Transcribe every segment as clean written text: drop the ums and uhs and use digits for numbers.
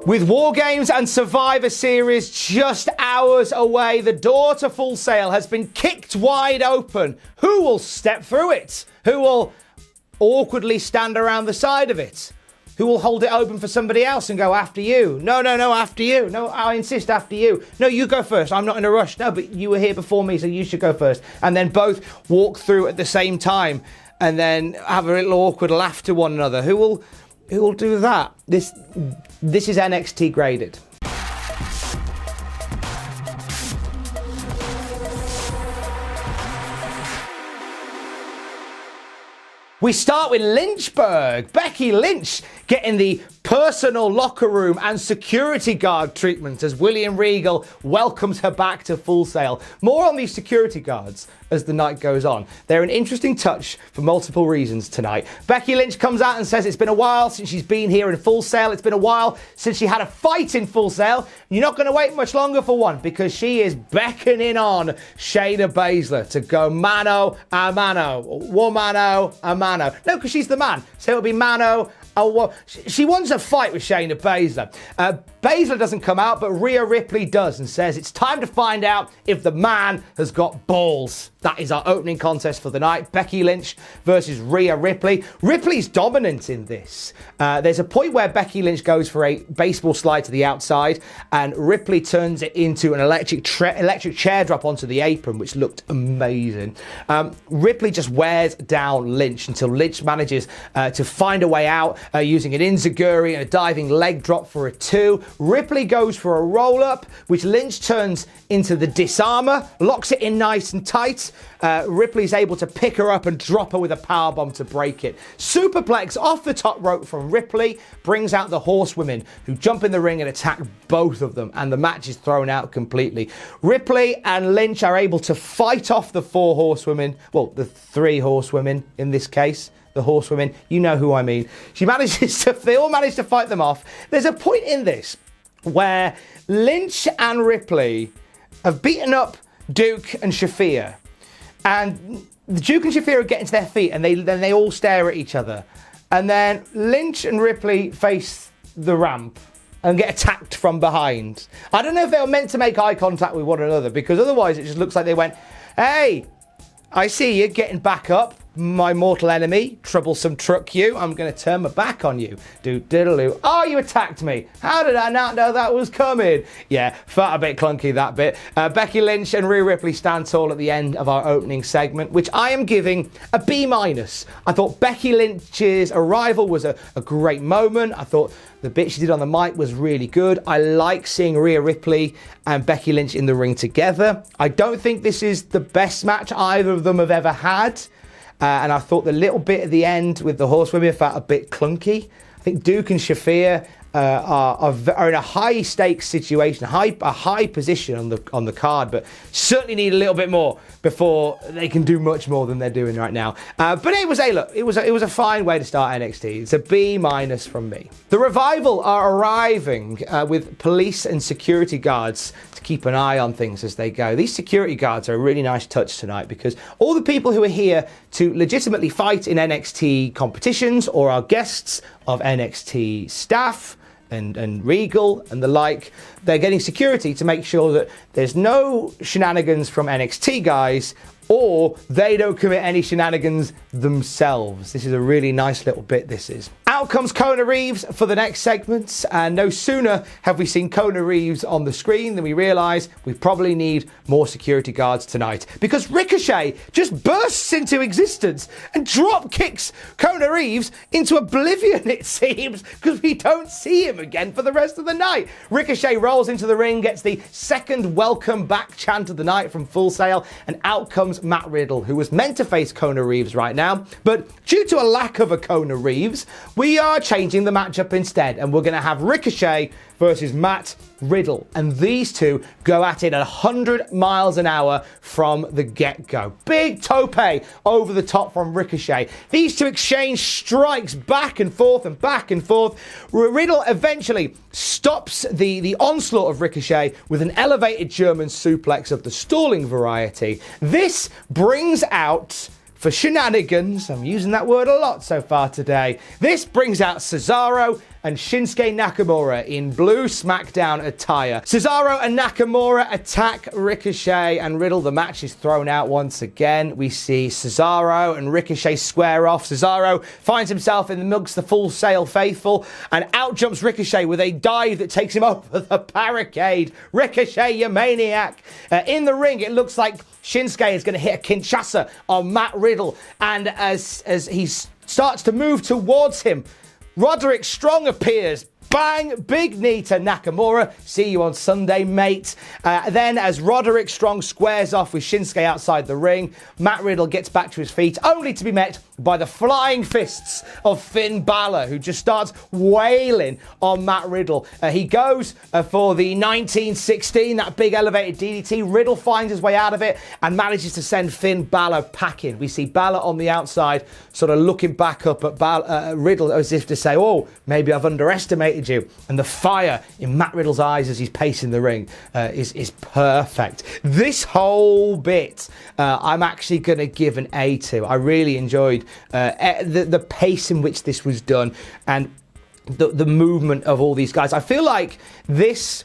With WarGames and Survivor Series just hours away, the door to Full Sail has been kicked wide open. Who will step through it? Who will awkwardly stand around the side of it? Who will hold it open for somebody else and go, after you? No, after you. No, I insist, after you. No, you go first. I'm not in a rush. No, but you were here before me, so you should go first. And then both walk through at the same time and then have a little awkward laugh to one another. Who will do that? This is NXT graded. We start with Lynchburg. Becky Lynch getting the personal locker room and security guard treatment as William Regal welcomes her back to Full Sail. More on these security guards as the night goes on. They're an interesting touch for multiple reasons tonight. Becky Lynch comes out and says it's been a while since she's been here in Full Sail. It's been a while since she had a fight in Full Sail. You're not going to wait much longer for one because she is beckoning on Shayna Baszler to go mano a mano. Womano a mano. No, because she's the man. So it'll be mano. She wants a fight with Shayna Baszler. Baszler doesn't come out, but Rhea Ripley does and says it's time to find out if the man has got balls. That is our opening contest for the night. Becky Lynch versus Rhea Ripley. Ripley's dominant in this. There's a point where Becky Lynch goes for a baseball slide to the outside and Ripley turns it into an electric chair drop onto the apron, which looked amazing. Ripley just wears down Lynch until Lynch manages to find a way out using an enziguri and a diving leg drop for a 2. Ripley goes for a roll-up, which Lynch turns into the disarmer, locks it in nice and tight. Ripley's able to pick her up and drop her with a powerbomb to break it. Superplex off the top rope from Ripley brings out the horsewomen who jump in the ring and attack both of them, and the match is thrown out completely. Ripley and Lynch are able to fight off the 4 horsewomen, well, the 3 horsewomen in this case. The horsewomen, you know who I mean. They all manage to fight them off. There's a point in this where Lynch and Ripley have beaten up Duke and Shafir. And the Duke and Shafir get into their feet and then they all stare at each other. And then Lynch and Ripley face the ramp and get attacked from behind. I don't know if they were meant to make eye contact with one another because otherwise it just looks like they went, hey, I see you getting back up. My mortal enemy, troublesome truck you. I'm going to turn my back on you. Do-diddle-oo. Oh, you attacked me. How did I not know that was coming? Yeah, felt a bit clunky, that bit. Becky Lynch and Rhea Ripley stand tall at the end of our opening segment, which I am giving a B-. I thought Becky Lynch's arrival was a great moment. I thought the bit she did on the mic was really good. I like seeing Rhea Ripley and Becky Lynch in the ring together. I don't think this is the best match either of them have ever had. And I thought the little bit at the end with the horsewomen felt a bit clunky. I think Duke and Shafir are in a high stakes situation, a high position on the card, but certainly need a little bit more before they can do much more than they're doing right now. But it was a fine way to start NXT. It's a B- from me. The Revival are arriving with police and security guards to keep an eye on things as they go. These security guards are a really nice touch tonight because all the people who are here to legitimately fight in NXT competitions or are guests of NXT staff and Regal and the like, they're getting security to make sure that there's no shenanigans from NXT guys or they don't commit any shenanigans themselves. This is a really nice little bit, this is. Out comes Kona Reeves for the next segment, and no sooner have we seen Kona Reeves on the screen than we realise we probably need more security guards tonight, because Ricochet just bursts into existence and drop kicks Kona Reeves into oblivion, it seems, because we don't see him again for the rest of the night. Ricochet rolls into the ring, gets the second welcome back chant of the night from Full Sail, and out comes Matt Riddle, who was meant to face Kona Reeves right now, but due to a lack of a Kona Reeves, we are changing the matchup instead, and we're going to have Ricochet versus Matt Riddle, and these two go at it at 100 miles an hour from the get-go. Big tope over the top from Ricochet. These two exchange strikes back and forth and back and forth. Riddle eventually stops the onslaught of Ricochet with an elevated German suplex of the stalling variety. This brings out for shenanigans. I'm using that word a lot so far today. This brings out Cesaro and Shinsuke Nakamura in blue SmackDown attire. Cesaro and Nakamura attack Ricochet and Riddle. The match is thrown out once again. We see Cesaro and Ricochet square off. Cesaro finds himself in amongst the Full Sail faithful and out jumps Ricochet with a dive that takes him over the barricade. Ricochet, you maniac. In the ring, it looks like Shinsuke is going to hit a Kinshasa on Matt Riddle. And as he starts to move towards him, Roderick Strong appears. Bang! Big knee to Nakamura. See you on Sunday, mate. Then as Roderick Strong squares off with Shinsuke outside the ring, Matt Riddle gets back to his feet, only to be met by the flying fists of Finn Balor, who just starts wailing on Matt Riddle. He goes for the 1916, that big elevated DDT. Riddle finds his way out of it and manages to send Finn Balor packing. We see Balor on the outside, sort of looking back up at Riddle as if to say, oh, maybe I've underestimated you. And the fire in Matt Riddle's eyes as he's pacing the ring is perfect. This whole bit, I'm actually going to give an A to. I really enjoyed the pace in which this was done and the movement of all these guys. I feel like this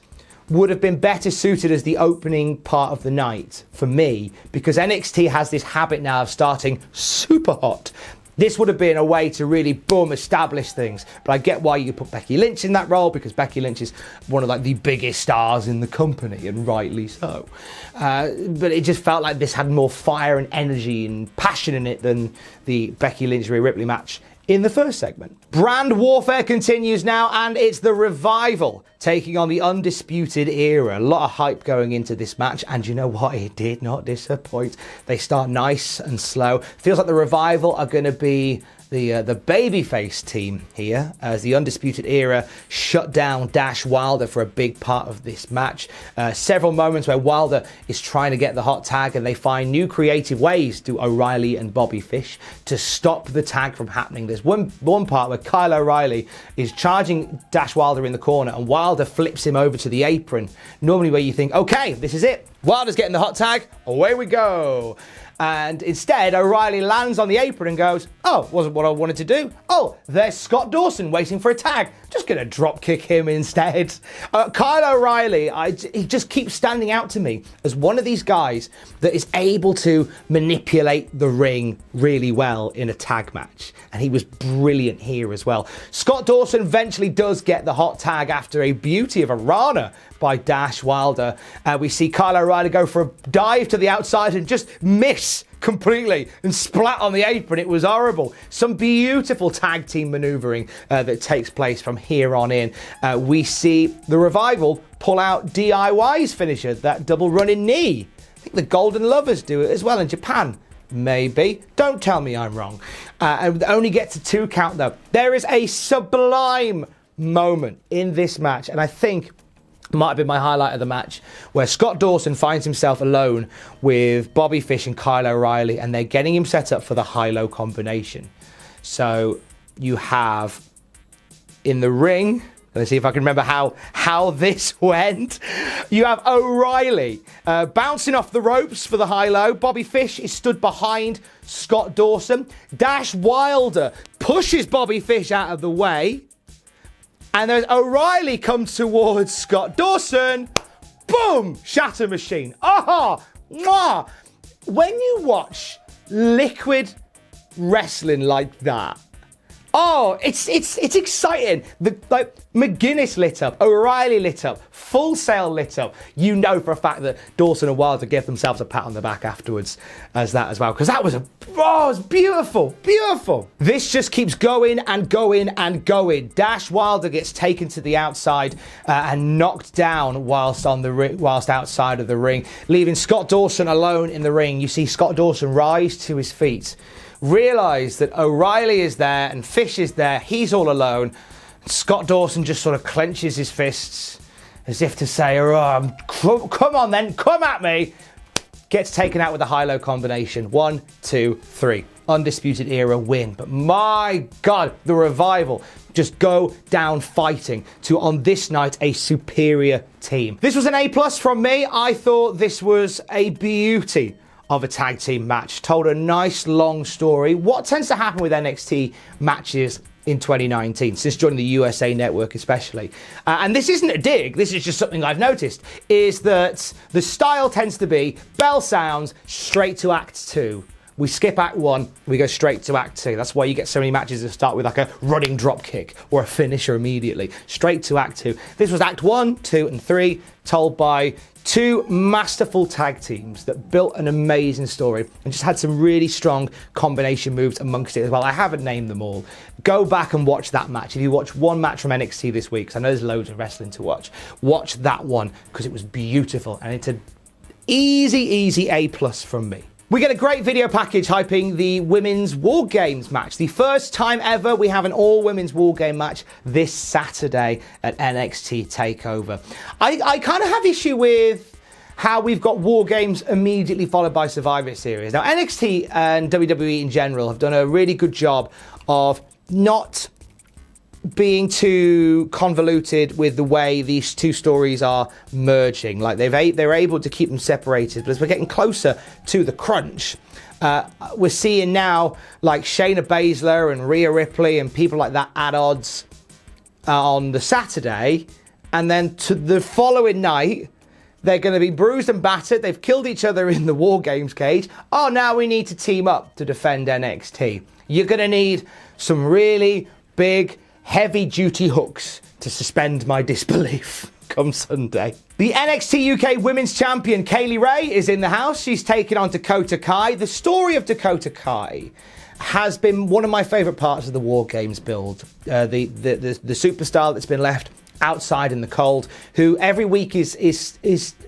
would have been better suited as the opening part of the night for me, because NXT has this habit now of starting super hot. This would have been a way to really, boom, establish things. But I get why you put Becky Lynch in that role, because Becky Lynch is one of like the biggest stars in the company, and rightly so. But it just felt like this had more fire and energy and passion in it than the Becky Lynch-Rhea Ripley match in the first segment. Brand warfare continues now, and it's the Revival taking on the Undisputed Era. A lot of hype going into this match, and you know what? It did not disappoint. They start nice and slow. Feels like the Revival are going to be the babyface team here, as the Undisputed Era shut down Dash Wilder for a big part of this match. Several moments where Wilder is trying to get the hot tag, and they find new creative ways to O'Reilly and Bobby Fish to stop the tag from happening. There's one part where Kyle O'Reilly is charging Dash Wilder in the corner, and Wilder flips him over to the apron. Normally where you think, okay, this is it. Wilder's getting the hot tag, away we go. And instead, O'Reilly lands on the apron and goes, oh, wasn't what I wanted to do. Oh, there's Scott Dawson waiting for a tag. Just going to drop kick him instead. Kyle O'Reilly, he just keeps standing out to me as one of these guys that is able to manipulate the ring really well in a tag match. And he was brilliant here as well. Scott Dawson eventually does get the hot tag after a beauty of a Rana by Dash Wilder. We see Kyle O'Reilly go for a dive to the outside and just miss completely and splat on the apron. It was horrible. Some beautiful tag team maneuvering that takes place from here on in. We see the Revival pull out DIY's finisher, that double running knee. I think the Golden Lovers do it as well in Japan. Maybe. Don't tell me I'm wrong. And only gets a 2 count though. There is a sublime moment in this match, and I think might have been my highlight of the match, where Scott Dawson finds himself alone with Bobby Fish and Kyle O'Reilly, and they're getting him set up for the high-low combination. So you have in the ring, let's see if I can remember how this went. You have O'Reilly bouncing off the ropes for the high-low. Bobby Fish is stood behind Scott Dawson. Dash Wilder pushes Bobby Fish out of the way. And then O'Reilly comes towards Scott Dawson. Boom! Shatter machine. Ah! Mwah! When you watch liquid wrestling like that, oh, it's exciting. McGuinness lit up, O'Reilly lit up, Full Sail lit up. You know for a fact that Dawson and Wilder gave themselves a pat on the back afterwards as that as well, because that was it was beautiful, beautiful. This just keeps going and going and going. Dash Wilder gets taken to the outside and knocked down whilst outside of the ring, leaving Scott Dawson alone in the ring. You see Scott Dawson rise to his feet, realise that O'Reilly is there and Fish is there. He's all alone. Scott Dawson just sort of clenches his fists as if to say, oh, come on then, come at me. Gets taken out with a high-low combination. 1, 2, 3. Undisputed Era win. But my God, the Revival just go down fighting to, on this night, a superior team. This was an A+ from me. I thought this was a beauty of a tag team match. Told a nice long story. What tends to happen with NXT matches in 2019, since joining the USA Network especially, and this isn't a dig, this is just something I've noticed, is that the style tends to be bell sounds, straight to Act 2. We skip Act 1, we go straight to Act 2. That's why you get so many matches that start with like a running drop kick or a finisher immediately. Straight to Act 2. This was Act 1, 2 and 3, told by two masterful tag teams that built an amazing story and just had some really strong combination moves amongst it as well. I haven't named them all. Go back and watch that match. If you watch one match from NXT this week, because I know there's loads of wrestling to watch that one because it was beautiful and it's an easy A+ from me. We get a great video package hyping the women's WarGames match. The first time ever we have an all-women's WarGame match this Saturday at NXT TakeOver. I kind of have issue with how we've got WarGames immediately followed by Survivor Series. Now, NXT and WWE in general have done a really good job of not being too convoluted with the way these two stories are merging. Like they're able to keep them separated, but as we're getting closer to the crunch, we're seeing now like Shayna Baszler and Rhea Ripley and people like that at odds on the Saturday, and then to the following night they're going to be bruised and battered. They've killed each other in the WarGames cage. Oh, now we need to team up to defend NXT. You're going to need some really big, heavy-duty hooks to suspend my disbelief come Sunday. The NXT UK Women's Champion Kaylee Ray is in the house. She's taken on Dakota Kai. The story of Dakota Kai has been one of my favourite parts of the WarGames build. The superstar that's been left outside in the cold, who every week is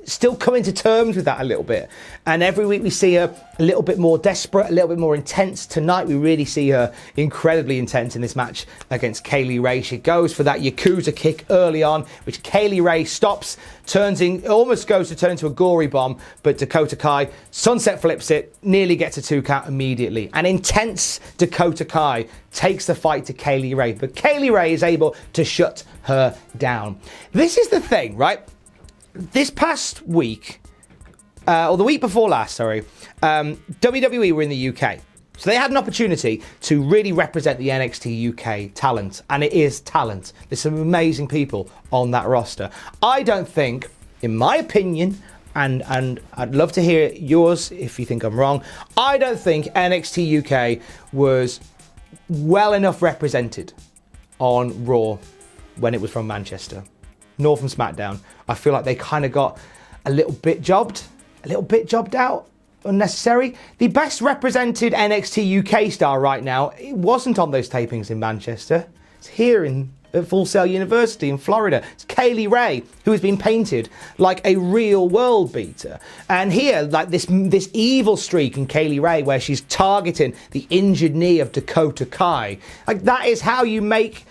still coming to terms with that a little bit. And every week we see her a little bit more desperate, a little bit more intense. Tonight we really see her incredibly intense in this match against Kaylee Ray. She goes for that Yakuza kick early on, which Kaylee Ray stops, almost goes to turn into a gory bomb, but Dakota Kai sunset flips it, nearly gets a 2 count immediately. An intense Dakota Kai takes the fight to Kaylee Ray, but Kaylee Ray is able to shut her down. This is the thing, right? This past week, or the week before last, sorry, WWE were in the UK. So they had an opportunity to really represent the NXT UK talent, and it is talent. There's some amazing people on that roster. I don't think, in my opinion, and I'd love to hear yours if you think I'm wrong, I don't think NXT UK was well enough represented on Raw when it was from Manchester, nor from SmackDown. I feel like they kind of got a little bit jobbed out, unnecessary. The best represented NXT UK star right now, it wasn't on those tapings in Manchester. It's here at Full Sail University in Florida. It's Kaylee Ray, who has been painted like a real world beater. And here, like this evil streak in Kaylee Ray where she's targeting the injured knee of Dakota Kai. Like that is how you make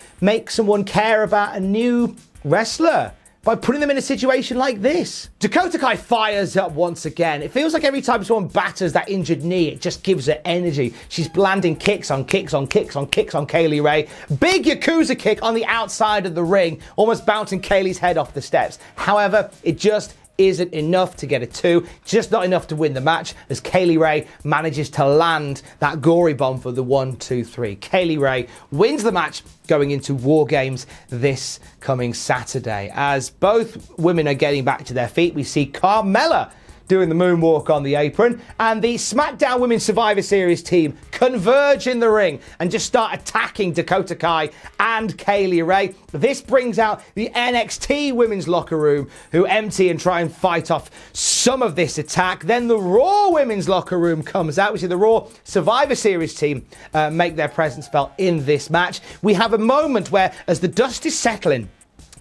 someone care about a new wrestler, by putting them in a situation like this. Dakota Kai fires up once again. It feels like every time someone batters that injured knee, it just gives her energy. She's landing kicks on kicks on kicks on kicks on Kaylee Ray. Big Yakuza kick on the outside of the ring, almost bouncing Kaylee's head off the steps. However, it just isn't enough to get a 2, just not enough to win the match, as Kaylee Ray manages to land that gory bomb for the 1, 2, 3. Kaylee Ray wins the match going into WarGames this coming Saturday. As both women are getting back to their feet, we see Carmella doing the moonwalk on the apron, and the SmackDown Women's Survivor Series team converge in the ring and just start attacking Dakota Kai and Kaylee Ray. This brings out the NXT Women's Locker Room, who empty and try and fight off some of this attack. Then the Raw Women's Locker Room comes out. We see the Raw Survivor Series team make their presence felt in this match. We have a moment where, as the dust is settling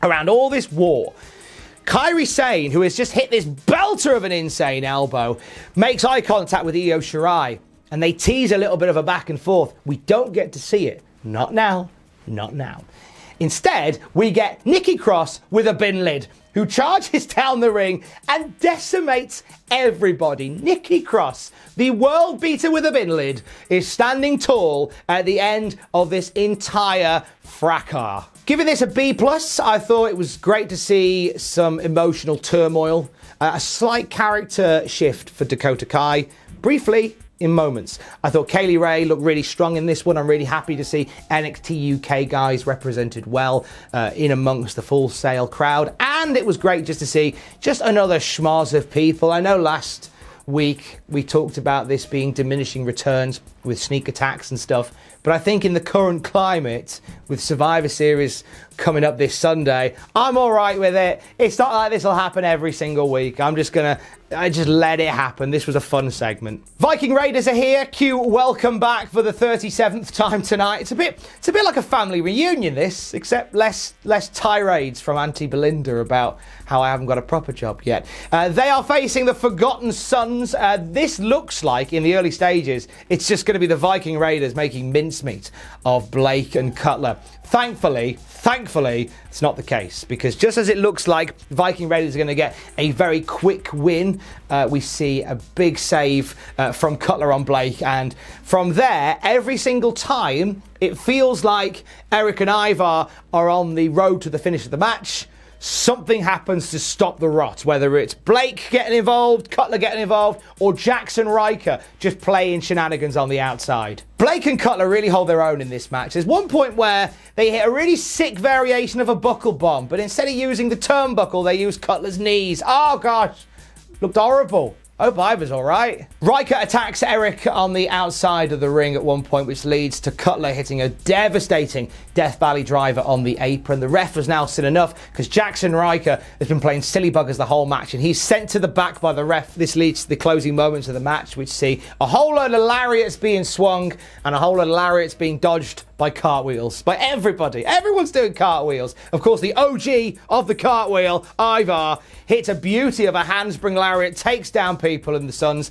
around all this war, Kairi Sane, who has just hit this belter of an insane elbow, makes eye contact with Io Shirai, and they tease a little bit of a back and forth. We don't get to see it. Not now. Not now. Instead, we get Nikki Cross with a bin lid, who charges down the ring and decimates everybody. Nikki Cross, the world beater with a bin lid, is standing tall at the end of this entire fracas. Giving this a B+, I thought it was great to see some emotional turmoil, a slight character shift for Dakota Kai, briefly in moments. I thought Kaylee Ray looked really strong in this one. I'm really happy to see NXT UK guys represented well in amongst the Full Sail crowd. And it was great just to see just another schmoz of people. I know last week we talked about this being diminishing returns with sneak attacks and stuff, but I think in the current climate with Survivor Series coming up this Sunday, I'm all right with it. It's not like this will happen every single week. I just let it happen. This was a fun segment. Viking Raiders are here. Q, welcome back for the 37th time tonight. It's a bit like a family reunion, this, except less tirades from Auntie Belinda about how I haven't got a proper job yet. They are facing the Forgotten Sons. This looks like, in the early stages, it's just going to be the Viking Raiders making mincemeat of Blake and Cutler. Thankfully, it's not the case, because just as it looks like Viking Raiders are going to get a very quick win, we see a big save from Cutler on Blake, and from there, every single time, it feels like Eric and Ivar are on the road to the finish of the match. Something happens to stop the rot, whether it's Blake getting involved, Cutler getting involved, or Jackson Riker just playing shenanigans on the outside. Blake and Cutler really hold their own in this match. There's one point where they hit a really sick variation of a buckle bomb, but instead of using the turnbuckle, they use Cutler's knees. Oh gosh, looked horrible. Hope Ivar's all right. Riker attacks Eric on the outside of the ring at one point, which leads to Cutler hitting a devastating Death Valley driver on the apron. The ref has now seen enough because Jackson Riker has been playing silly buggers the whole match, and he's sent to the back by the ref. This leads to the closing moments of the match, which see a whole load of lariats being swung and a whole load of lariats being dodged by cartwheels, by everybody. Everyone's doing cartwheels. Of course, the OG of the cartwheel, Ivar, hits a beauty of a handspring lariat, takes down people in the Suns.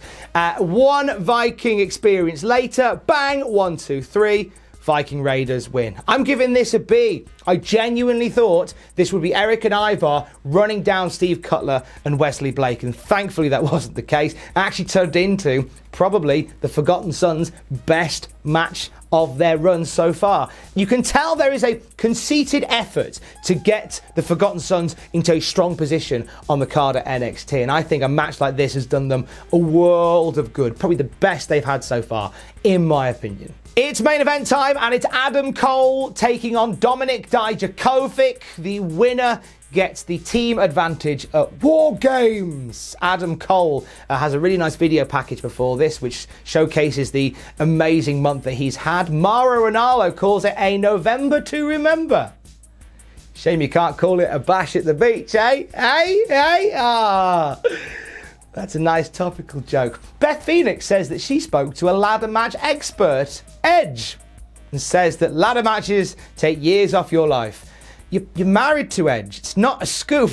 One Viking experience later, bang, 1, 2, 3. Viking Raiders win. I'm giving this a B. I genuinely thought this would be Eric and Ivar running down Steve Cutler and Wesley Blake, and thankfully that wasn't the case. It actually turned into probably the Forgotten Sons' best match of their run so far. You can tell there is a conceited effort to get the Forgotten Sons into a strong position on the card at NXT, and I think a match like this has done them a world of good. Probably the best they've had so far, in my opinion. It's main event time, and it's Adam Cole taking on Dominik Dijakovic. The winner gets the team advantage at WarGames. Adam Cole has a really nice video package before this, which showcases the amazing month that he's had. Mauro Ranallo calls it a November to remember. Shame you can't call it a bash at the beach, eh? That's a nice topical joke. Beth Phoenix says that she spoke to a ladder match expert, Edge, and says that ladder matches take years off your life. You're married to Edge. It's not a scoop.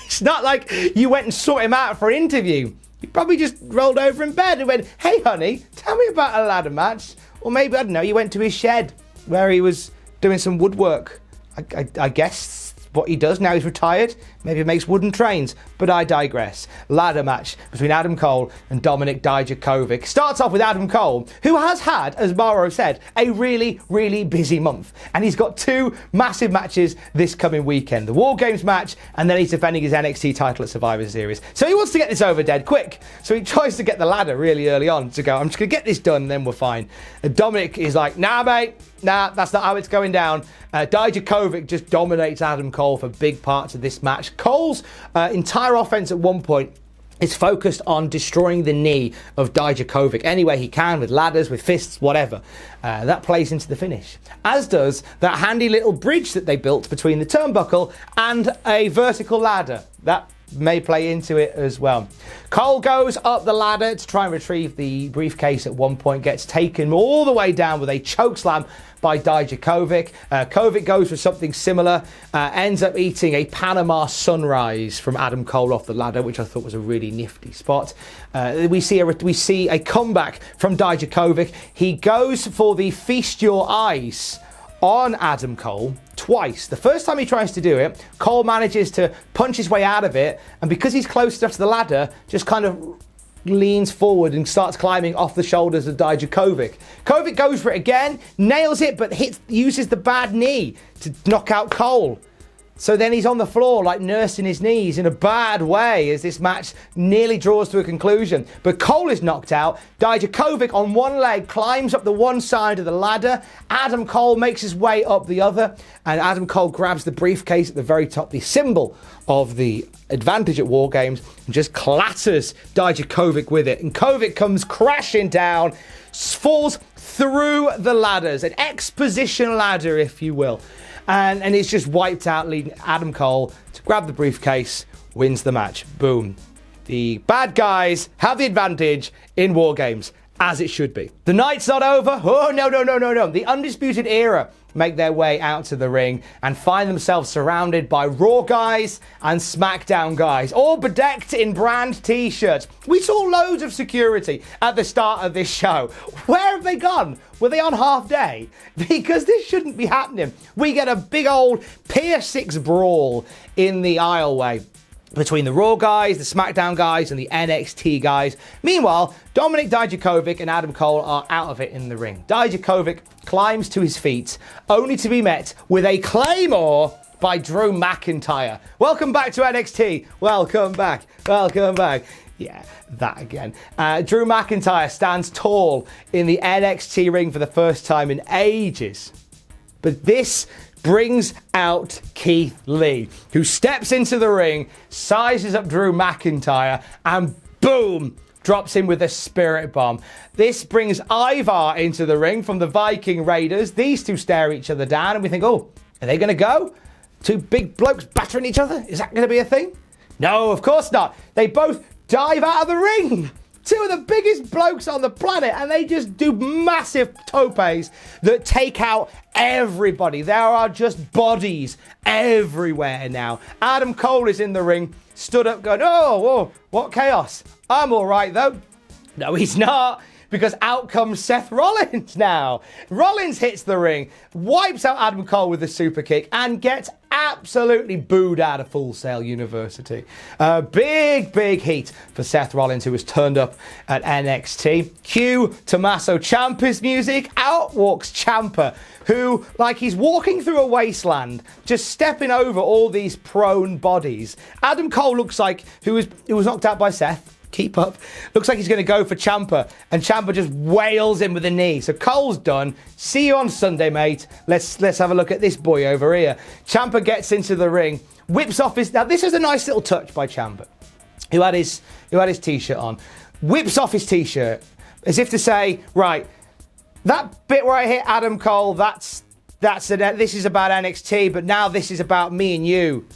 It's not like you went and sought him out for an interview. You probably just rolled over in bed and went, "Hey honey, tell me about a ladder match." Or maybe, I don't know, you went to his shed where he was doing some woodwork. I guess what he does now. He's retired. Maybe he makes wooden trains, but I digress. Ladder match between Adam Cole and Dominik Dijakovic. Starts off with Adam Cole, who has had, as Mauro said, a really, really busy month. And he's got two massive matches this coming weekend. The WarGames match, and then he's defending his NXT title at Survivor Series. So he wants to get this over dead quick. So he tries to get the ladder really early on to go, I'm just going to get this done, and then we're fine. And Dominik is like, nah, mate. Nah, that's not how it's going down. Dijakovic just dominates Adam Cole for big parts of this match. Cole's entire offense at one point is focused on destroying the knee of Dijakovic any way he can, with ladders, with fists, whatever. That plays into the finish. As does that handy little bridge that they built between the turnbuckle and a vertical ladder. That may play into it as well. Cole goes up the ladder to try and retrieve the briefcase at one point, gets taken all the way down with a chokeslam by Dijakovic. Kovic goes for something similar, ends up eating a Panama Sunrise from Adam Cole off the ladder, which I thought was a really nifty spot. We see a comeback from Dijakovic. He goes for the Feast Your Eyes on Adam Cole twice. The first time he tries to do it, Cole manages to punch his way out of it, and because he's close enough to the ladder, just kind of leans forward and starts climbing off the shoulders of Dijakovic. Kovic goes for it again, nails it, but uses the bad knee to knock out Cole. So then he's on the floor, like nursing his knees in a bad way as this match nearly draws to a conclusion. But Cole is knocked out. Dijakovic on one leg climbs up the one side of the ladder. Adam Cole makes his way up the other. And Adam Cole grabs the briefcase at the very top, the symbol of the advantage at WarGames, and just clatters Dijakovic with it. And Kovic comes crashing down, falls through the ladders, an exposition ladder, if you will. And it's just wiped out, leading Adam Cole to grab the briefcase, wins the match. Boom. The bad guys have the advantage in WarGames, as it should be. The night's not over. Oh, no. The Undisputed Era make their way out to the ring and find themselves surrounded by Raw guys and SmackDown guys, all bedecked in brand t-shirts. We saw loads of security at the start of this show. Where have they gone? Were they on half day? Because this shouldn't be happening. We get a big old Pier 6 brawl in the aisleway between the Raw guys, the SmackDown guys, and the NXT guys. Meanwhile, Dominik Dijakovic and Adam Cole are out of it in the ring. Dijakovic climbs to his feet, only to be met with a Claymore by Drew McIntyre. Welcome back to NXT. Welcome back. Yeah, that again. Drew McIntyre stands tall in the NXT ring for the first time in ages. But this brings out Keith Lee, who steps into the ring, sizes up Drew McIntyre, and boom, drops him with a spirit bomb. This brings Ivar into the ring from the Viking Raiders. These two stare each other down, and we think, oh, are they going to go? Two big blokes battering each other? Is that going to be a thing? No, of course not. They both dive out of the ring. Two of the biggest blokes on the planet, and they just do massive topes that take out everybody. There are just bodies everywhere now. Adam Cole is in the ring, stood up going, oh, whoa, what chaos. I'm all right, though. No, he's not, because out comes Seth Rollins now. Rollins hits the ring, wipes out Adam Cole with a super kick, and gets absolutely booed out of Full Sail University. Big heat for Seth Rollins, who was turned up at NXT. Cue Tommaso Ciampa's music. Out walks Ciampa, who, like he's walking through a wasteland, just stepping over all these prone bodies. Adam Cole looks like, who was knocked out by Seth. Keep up. Looks like he's going to go for Ciampa, and Ciampa just wails him with a knee. So Cole's done. See you on Sunday, mate. Let's have a look at this boy over here. Ciampa gets into the ring, whips off his. Now this is a nice little touch by Ciampa, who had his t-shirt on. Whips off his t-shirt as if to say, right, that bit where I hit Adam Cole, this is about NXT, but now this is about me and you.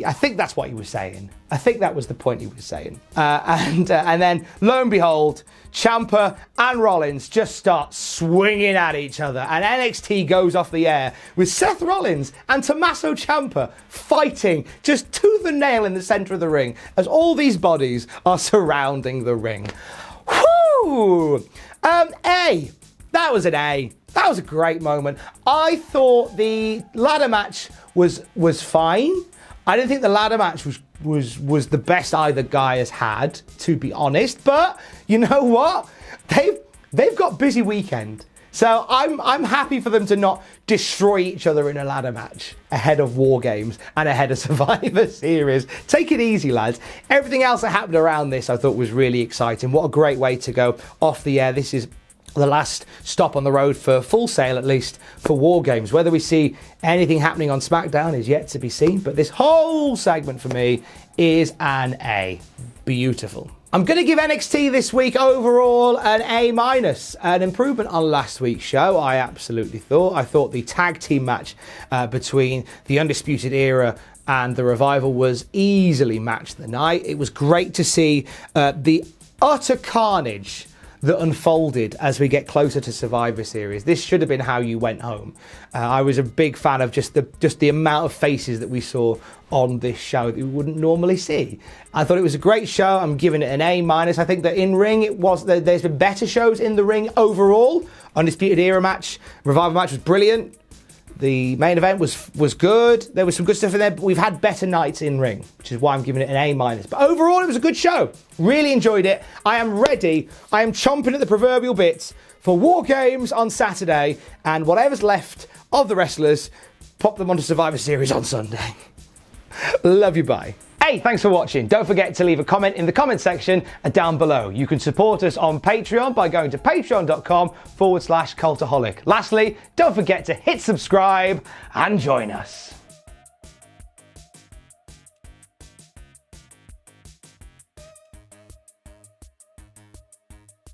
I think that's what he was saying. I think that was the point he was saying. And then, lo and behold, Ciampa and Rollins just start swinging at each other. And NXT goes off the air with Seth Rollins and Tommaso Ciampa fighting just tooth and nail in the center of the ring as all these bodies are surrounding the ring. Whoo! That was an A. That was a great moment. I thought the ladder match was fine. I didn't think the ladder match was the best either guy has had, to be honest. But you know what? They've got busy weekend. So I'm happy for them to not destroy each other in a ladder match ahead of WarGames and ahead of Survivor Series. Take it easy, lads. Everything else that happened around this I thought was really exciting. What a great way to go off the air. This is the last stop on the road for Full Sail, at least for WarGames. Whether we see anything happening on SmackDown is yet to be seen, but this whole segment for me is an A. Beautiful. I'm going to give NXT this week overall an A-, an improvement on last week's show. I absolutely thought. I thought the tag team match between the Undisputed Era and the Revival was easily match of the night. It was great to see the utter carnage that unfolded as we get closer to Survivor Series. This should have been how you went home. I was a big fan of just the amount of faces that we saw on this show that we wouldn't normally see. I thought it was a great show. I'm giving it an A-. I think that in ring, there's been better shows in the ring overall. Undisputed Era match, Revival match was brilliant. The main event was good. There was some good stuff in there, but we've had better nights in ring, which is why I'm giving it an A-. But overall, it was a good show. Really enjoyed it. I am ready. I am chomping at the proverbial bits for WarGames on Saturday, and whatever's left of the wrestlers, pop them onto Survivor Series on Sunday. Love you, bye. Hey, thanks for watching. Don't forget to leave a comment in the comment section down below. You can support us on Patreon by going to patreon.com/Cultaholic. Lastly, don't forget to hit subscribe and join us.